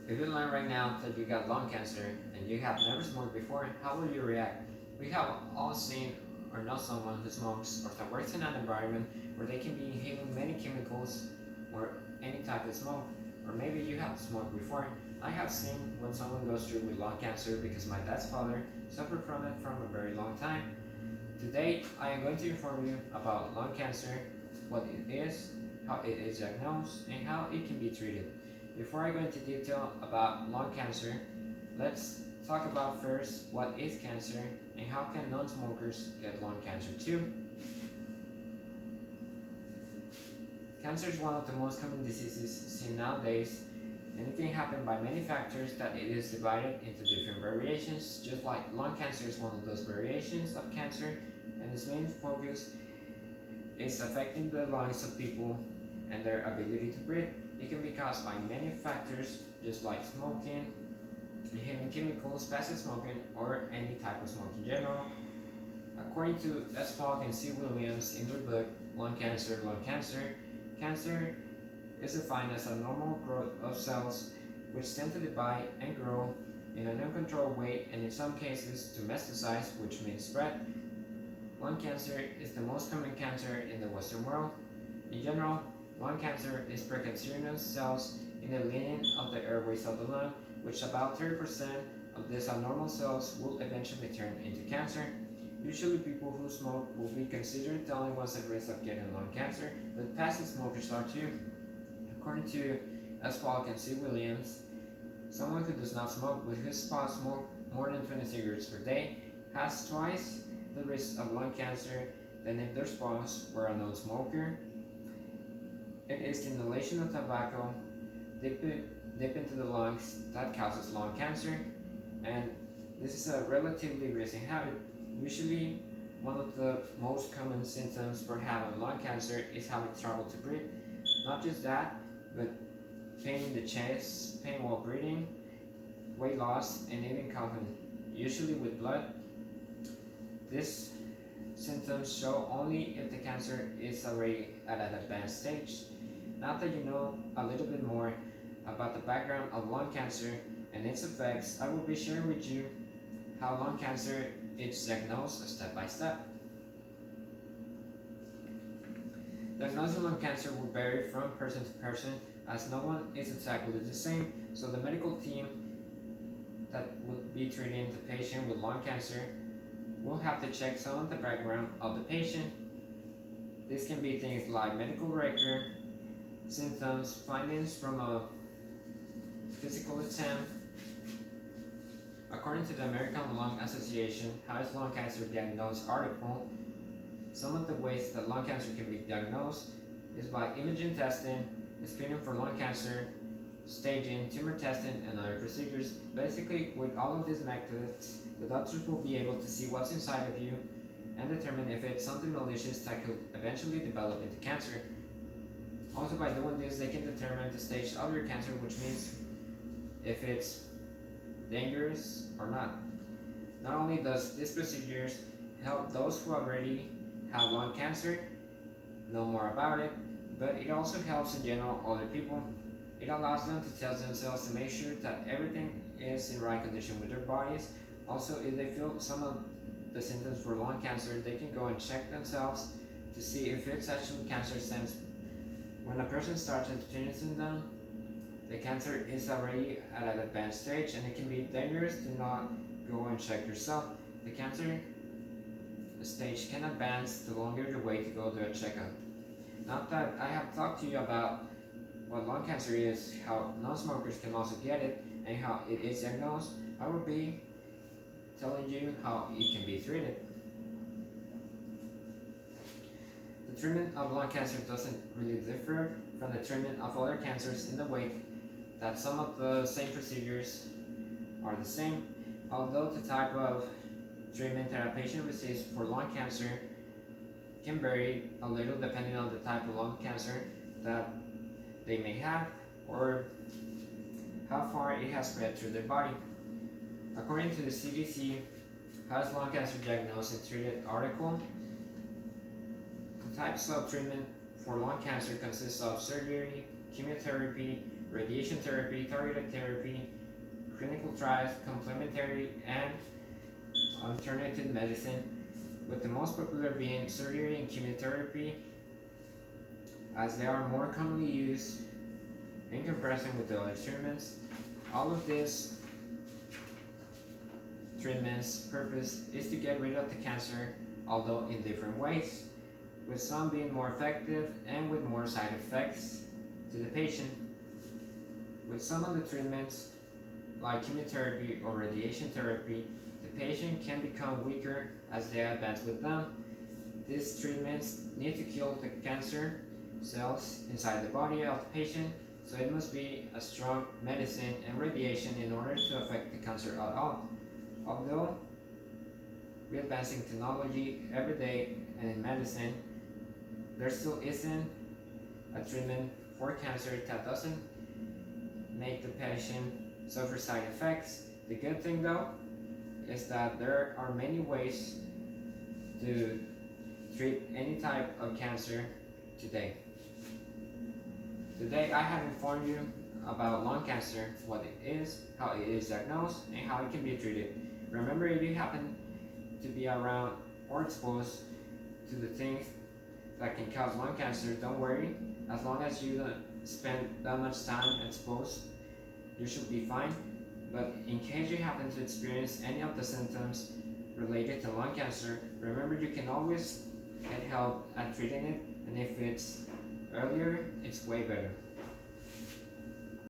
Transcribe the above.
If you learn right now that you got lung cancer and you have never smoked before, how will you react? We have all seen or know someone who smokes or that works in an environment where they can be inhaling many chemicals or any type of smoke. Or maybe you have smoked before. I have seen when someone goes through with lung cancer because my dad's father suffered from it from a very long time. Today, I am going to inform you about lung cancer, what it is, how it is diagnosed, and how it can be treated. Before I go into detail about lung cancer, let's talk about first what is cancer and how can non-smokers get lung cancer too. Cancer is one of the most common diseases seen nowadays, and it can happen by many factors that it is divided into different variations, just like lung cancer is one of those variations of cancer, and its main focus is affecting the lungs of people and their ability to breathe. It can be caused by many factors, just like smoking, inhaling chemicals, passive smoking, or any type of smoke in general. According to S. Falk and C. Williams in their book Lung Cancer, cancer is defined as a normal growth of cells which tend to divide and grow in an uncontrolled way and in some cases to metastasize, which means spread. Lung cancer is the most common cancer in the Western world. In general, lung cancer is precancerous cells in the lining of the airways of the lung, which about 30% of these abnormal cells will eventually turn into cancer. Usually people who smoke will be considered the only ones at risk of getting lung cancer, but passive smokers are too. According to S. Falk and C. Williams, someone who does not smoke but whose spouse smoke more than 20 cigarettes per day has twice the risk of lung cancer than if their spouse were a non-smoker. It is the inhalation of tobacco deep into the lungs that causes lung cancer, and this is a relatively recent habit. Usually, one of the most common symptoms for having lung cancer is having trouble to breathe. Not just that, but pain in the chest, pain while breathing, weight loss, and even coughing, usually with blood. These symptoms show only if the cancer is already at an advanced stage. Now that you know a little bit more about the background of lung cancer and its effects, I will be sharing with you how lung cancer is diagnosed step by step. Diagnosing lung cancer will vary from person to person as no one is exactly the same, so the medical team that would be treating the patient with lung cancer will have to check some of the background of the patient. This can be things like medical record, symptoms, findings from a physical exam. According to the American Lung Association How is Lung Cancer Diagnosed article, some of the ways that lung cancer can be diagnosed is by imaging testing, screening for lung cancer, staging, tumor testing, and other procedures. Basically, with all of these methods, the doctors will be able to see what's inside of you and determine if it's something malicious that could eventually develop into cancer. Also, by doing this, they can determine the stage of your cancer, which means if it's dangerous or not. Not only does these procedures help those who already have lung cancer know more about it, but it also helps in general other people. It allows them to test themselves to make sure that everything is in right condition with their bodies. Also, if they feel some of the symptoms for lung cancer, they can go and check themselves to see if it's actually cancer, since when a person starts experiencing them, the cancer is already at an advanced stage and it can be dangerous to not go and check yourself. The cancer stage can advance the longer you wait to go to a checkup. Now that I have talked to you about what lung cancer is, how non-smokers can also get it, and how it is diagnosed, I will be telling you how it can be treated. The treatment of lung cancer doesn't really differ from the treatment of other cancers in the way that some of the same procedures are the same, although the type of treatment that a patient receives for lung cancer can vary a little depending on the type of lung cancer that they may have or how far it has spread through their body. According to the CDC, How is Lung Cancer Diagnosed and Treated article, the types of treatment for lung cancer consists of surgery, chemotherapy, radiation therapy, targeted therapy, clinical trials, complementary, and alternative medicine, with the most popular being surgery and chemotherapy, as they are more commonly used in comparison with the other treatments. All of these treatments' purpose is to get rid of the cancer, although in different ways, with some being more effective and with more side effects to the patient. With some of the treatments, like chemotherapy or radiation therapy, the patient can become weaker as they advance with them. These treatments need to kill the cancer cells inside the body of the patient, so it must be a strong medicine and radiation in order to affect the cancer at all. Although we're advancing technology every day and in medicine, there still isn't a treatment for cancer that doesn't make the patient suffer side effects. The good thing though is that there are many ways to treat any type of cancer today. Today I have informed you about lung cancer, what it is, how it is diagnosed, and how it can be treated. Remember, if you happen to be around or exposed to the things that can cause lung cancer, don't worry. As long as you don't spend that much time exposed, you should be fine. But in case you happen to experience any of the symptoms related to lung cancer, remember you can always get help at treating it, and if it's earlier, it's way better.